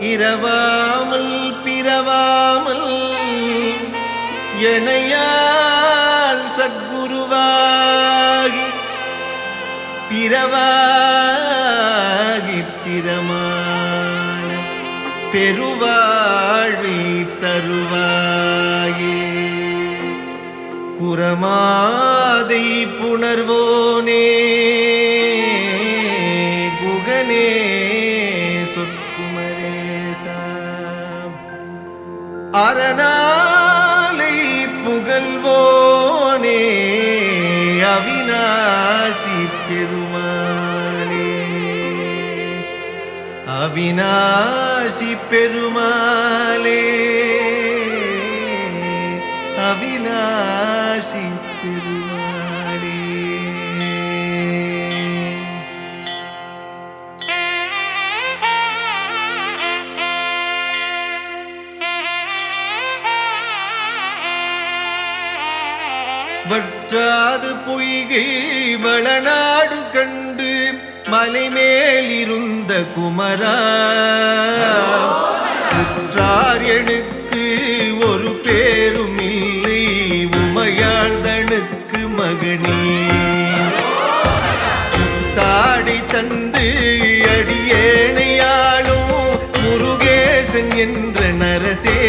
இரவாமல் பிறவாமல் எனையால் சத்குருவாகி பிறவாகி பிரமான பெருவாழி தருவாயே. குரமாதை புணர்வோனே குகனே சொற்குமரேசா அரணாலை புகழ்வோனே அவிநாசி பெருமாளே அவிநாசி பெருமாளே அவிநாசி பெருமாளே. வற்றாது பொய்கை வளநாடு கண்டு மலைமேலிருந்த குமரா உற்றார் எனக்கு ஒரு பேரும் இல்லை உமையாழ்தனுக்கு மகனே. தாடி தந்து அடியேனையாளும் முருகேசன் என்ற நரசே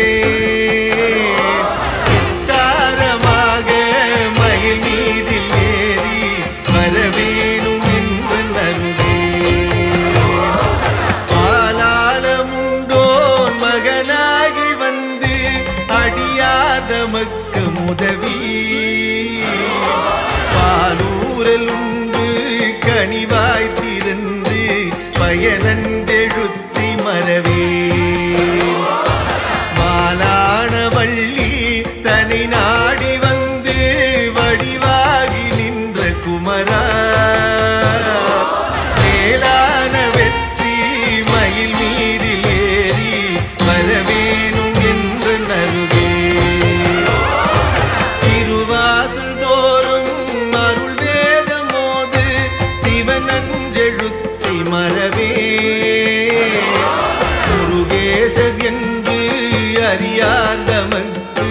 உதவி பாலூரல் உண்டு கனிவாய் திறந்து பயனெழுத்தி மறவே மாலான வள்ளி தனி நாடி வந்து வடிவாகி நின்ற குமரா மேலான வெற்றி மயில் மீதில் ஏறி வரவேணும் என்று நருகே. மரவே முருகேசர் என்று அறியார் தமக்கு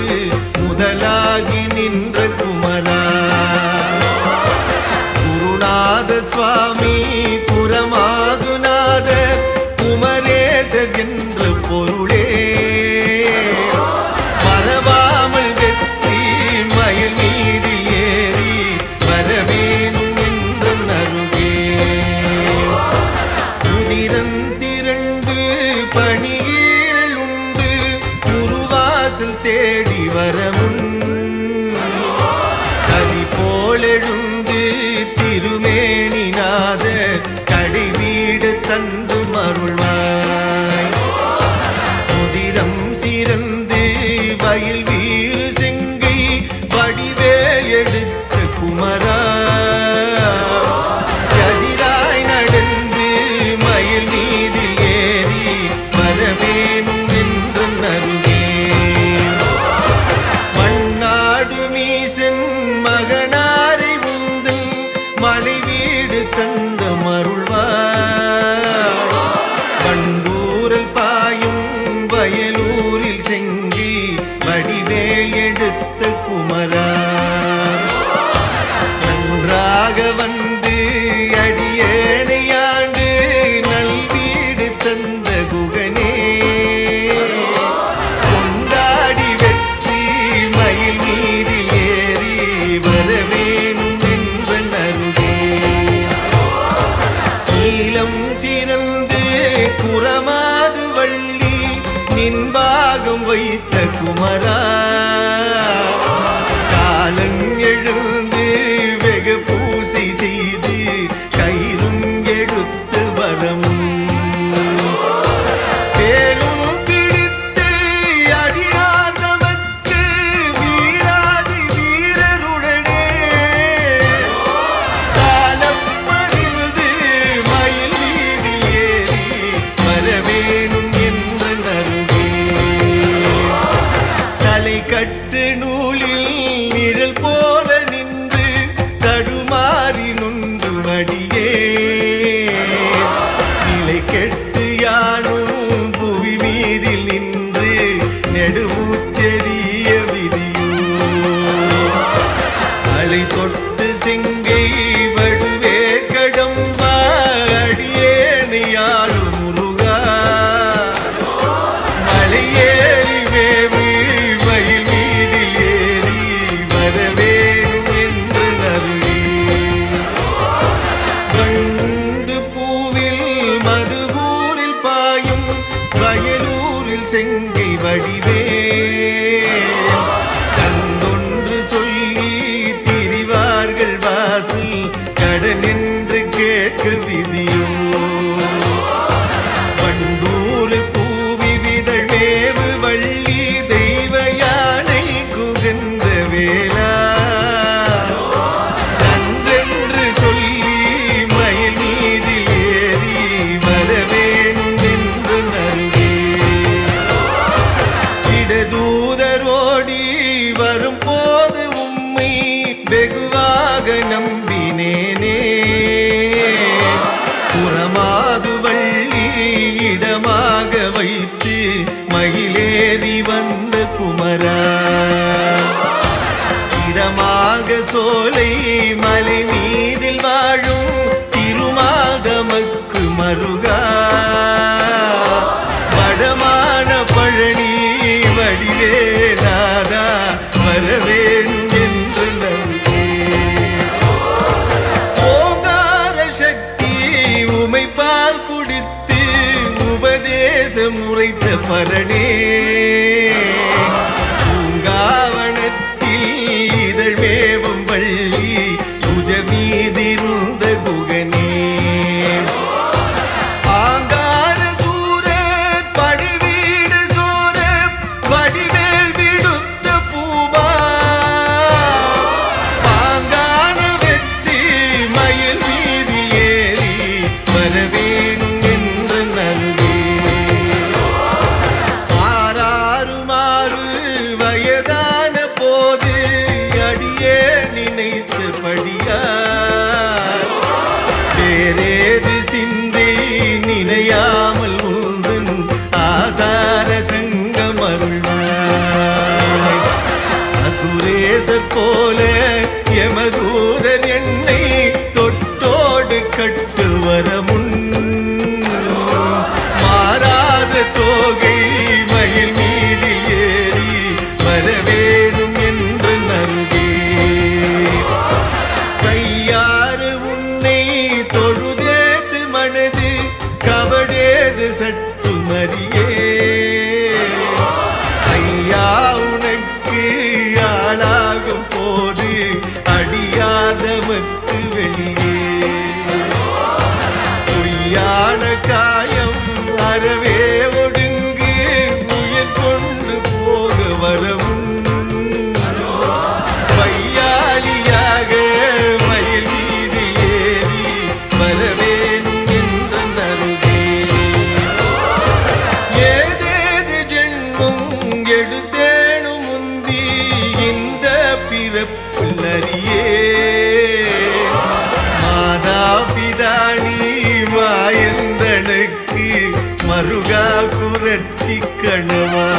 முதலாகி நின்ற குமரா குருநாத சுவாமி குரமாதுநாத குமரேசர் என்ற பொருளே மறவாமல் வெற்றி மயில் மீதில் ஏறி வரவேணும் என்ற நருகே. திரண்டு பணியீரல் உண்டு குருவாசல் தேடி வரமுன் கதி போலெழுந்து திருமேனிநாத கடைவீடு தந்து மருள்வாய். முதிரம் சிறந்து வயல் வீறு செங்கை வடிவேல் எடுத்த குமரா மலை வீடு தந்த மருள்வாய். வண்டூரல் பாயும் வயலூரில் செங்கி வடிவேல் எடுத்த குமரா நன்றாக வந்து அடியேனையாண்டு நல்வீடு தந்த குகனே கொண்டாடி வெற்றி மயில் மீதில் ஏறி வரவேணும் சிறந்து குரமாது வள்ளி நின்பாகம் வைத்த குமரா காலன் எழுந்து வெகு பூசி செய்து கயிறும் எடுத்து வரமும் பேலும் பிடித்து அடியார் நமக்கு வீராதி வீரருடனே சாலம் வரவேணும் என்ற நருகே. தலை கட்டு நூலில் நிழல் போல நின்று தடுமாறி நொந்து மடியே நிலை கெட்டு யானும் புவி செங்கை வடிவே கண்டொன்று சொல்லி திரிவார்கள் வாசல் கடன் என்று கேட்க விதியோ பண்டூர் பூவி விதழ் மேவு வள்ளி தெய்வ யானை குகந்த வேளா நன்றென்று சொல்லி மயில் மீதில் ஏறி வரவேணும் என்று நருகே இடதூதரோடி வரும் போது உம்மை வெகுவாக நம்பினேனே புறமாது வள்ளி இடமாக வைத்து மயிலேறி வந்த குமரா இடமாக சோலை மலை மீதில் வாழும் திருமாதமக்கு மருகா வடமான பழனி வடிவே நாதா வரவேணும் என்று நம்பே ஓங்கார சக்தி உமைப்பால் குடித்து உபதேசம் உரைத்த பரணே பூங்காவனத்தில் இதழ் மேவும் வள்ளி புஜமீதிருந்த குகனே ஆங்கார சூர படுவீடு சோர வடிவேல் விடுத்த பூமா பாங்கான வெற்றி மயில் மீதி ஏறி வரவேணும் என்று நல்கே ஆறாறுமாறு வயதான போது அடியே நினைத்தபடியார் வேறேது சிந்தை நினையாமல் உந்தன் ஆசார சங்கம் அருள்வாய் அசுரேசர் போல யமதூதர் என்னை தொட்டோடு கட்டு வர முன் மாறாத தோகை மயில் மீதில் ஏறி வரவேணும் என்று நல்கே கையாறு உன்னை தொழுதேது மனது கவடேது சட்டு மறியே ஐயா உனக்கு ஆளாகும் போது அடியாதமக்கு வெளியே பொய்யான காயம் அறவே ஒடுங்கு உயிர் கொண்டு போக வரவும் பையாளியாக மயில் மீது ஏறி வரவேணும் என்ற நருகே ஏதேது ஜென்மம் எடுத்தேனும் முந்தி இந்த பிறப்பில் அறியே மாதா பிதாணி மாயந்தனுக்கு மருகா குரட்டி கணவா